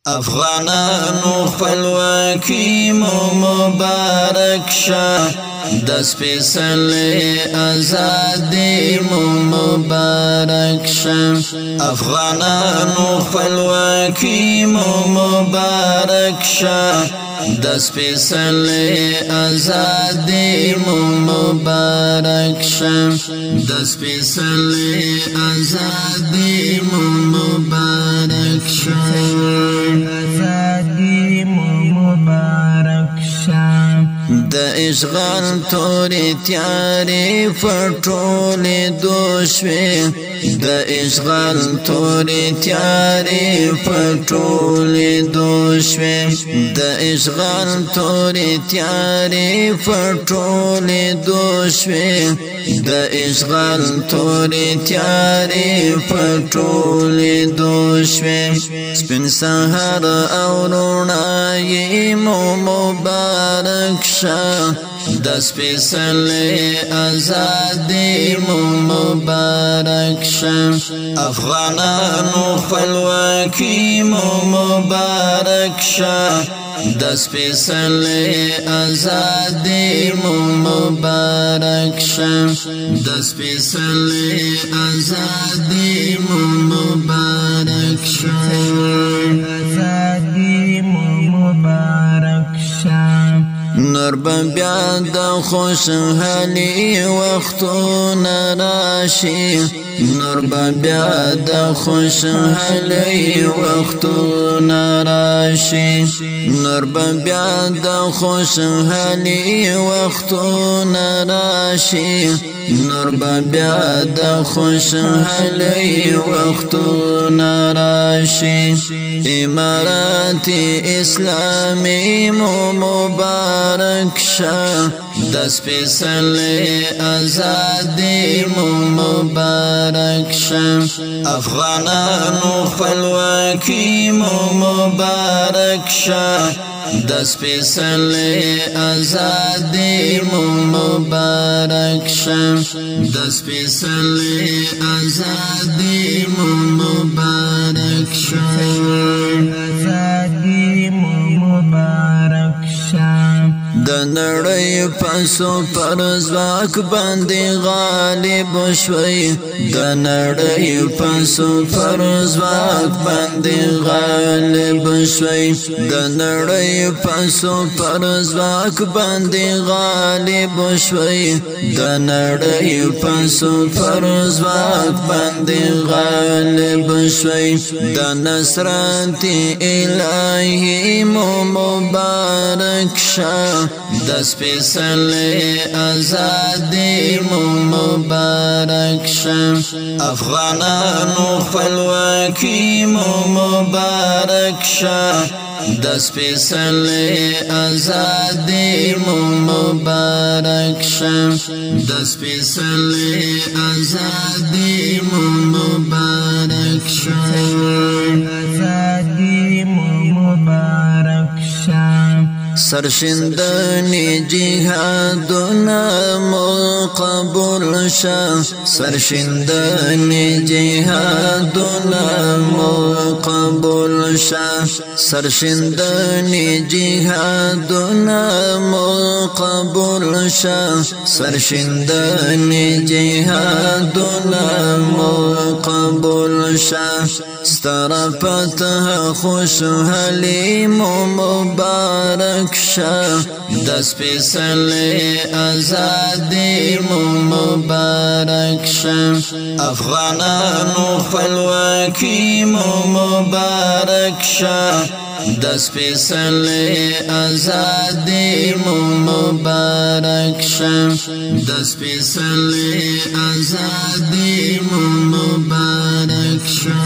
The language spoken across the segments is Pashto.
افغانانو خپلواکي مو مبارک شه د سپېڅلې ازادي مو مبارک شه افغانانو خپلواکي مو مبارک شه د سپېڅلې ازادي مو مبارک شه د سپېڅلې ازادي مو مبارک شه ازادي مو مبارک شه د اشغال تورې تیارې پټولې دوشوي د اشغال تورې تیارې پټولې دوشوي د اشغال تورې تیارې پټولې دوشوي د اشغال تورې تیارې پټولې دوشوي سپین سهار او رڼا مو مبارک شه د سپېڅلې ازادي مو مبارک شه افغانانو خپلواکي مو مبارک شه د سپېڅلې ازادي مو مبارک شه د سپېڅلې ازادي مو مبارک شه ازادي مو مبارک شه نور بیا د خوشحالي وختونه راشي نور بیا د خوشحالي وختونه راشي نور بیا د خوشحالي وختونه راشي نور بیا د خوشحالي وختونه راشي امارات اسلامي مو مبارک شه د سپېڅلې ازادي مو مبارک شه افغانانو خپلواکي مو مبارک شه د سپېڅلې ازادي مو مبارک شه د سپېڅلې ازادي مو مبارک شه ازادي مو مبارک شه د نړۍ پسو پر ځواک باندې غالب شوي د نړۍ پسو پر ځواک باندې غالب شوي د نړۍ پسو پر ځواک باندې غالب شوي د نړۍ پسو پر ځواک باندې غالب شوي د نصرت الهي مو مبارک شه د سپېڅلې ازادي مو مبارک شه افغانانو خپلواکي مو مبارک شه د سپېڅلې ازادي مو مبارک شه د سپېڅلې ازادي مو مبارک شه ازادي مو مبارک شه سرشندنی جهادنا مو قبول شه سرشندنی جهادنا مو قبول شه سرشندنی جهادنا مو قبول شه سرشندنی جهادنا مو قبول شه ستر فتح خوشحالي مو مبارک شه د سپېڅلې ازادي مو مبارک شه افغانانو خپلواکي مو مبارک شه د سپېڅلې ازادي مو مبارک شه د سپېڅلې ازادي مو مبارک شه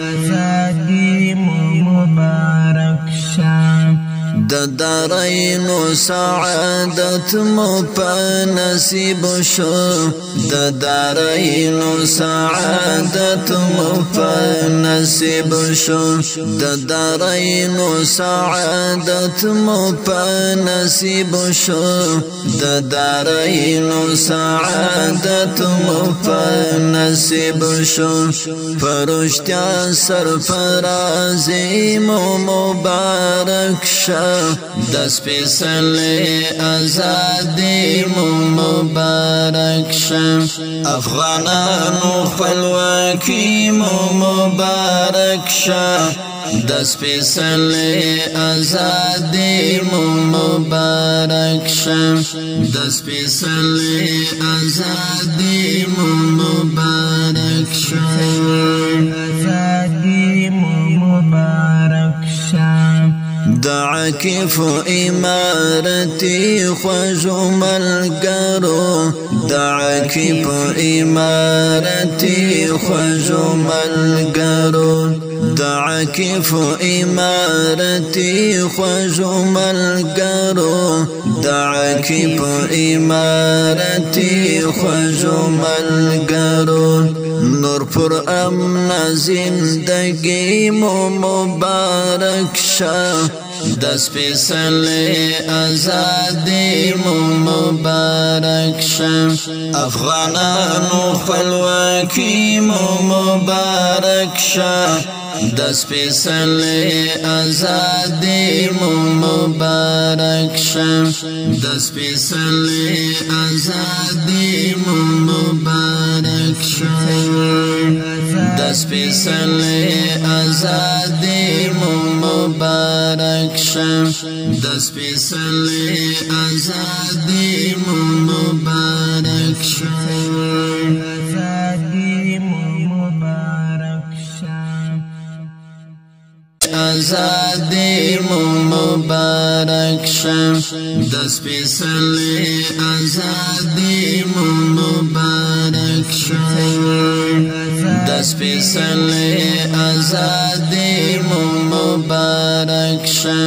ازادي مو مبارک شه د دارینو سعادت مو په نصیب شو د دارینو سعادت مو په نصیب شو د دارینو سعادت مو په نصیب شو د دارینو سعادت مو په نصیب شو فرشتیا سرفرازی مو مبارک شه د سپیڅلې ازادي مو مبارک شه افغانانو خپلواکي مو مبارک شه د سپیڅلې ازادي مو مبارک شه د سپیڅلې ازادي مو مبارک شه ازادي مو مبارک شه د عاکف امارتي خوږو ملګرو د عاکف امارتي خوږو ملګرو د عاکف امارتي خوږو ملګرو د عاکف امارتي خوږو ملګرو نور پر امن زندگی مو مبارک شه د سپیڅلې ازادي مو مبارک شه افغانانو خپلواکي مو مبارک شه د سپیڅلې ازادي مو مبارک شه د سپیڅلې ازادي مو مبارک شه د سپیڅلې ازادي مو مبارک شه د سپیڅلې ازادي مو مبارک شه ازادي مو مبارک شه د سپیڅلې ازادي مو مبارک شه د سپیڅلې ازادي مو مبارک شه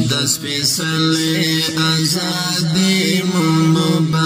د سپیڅلې ازادي مو مبارک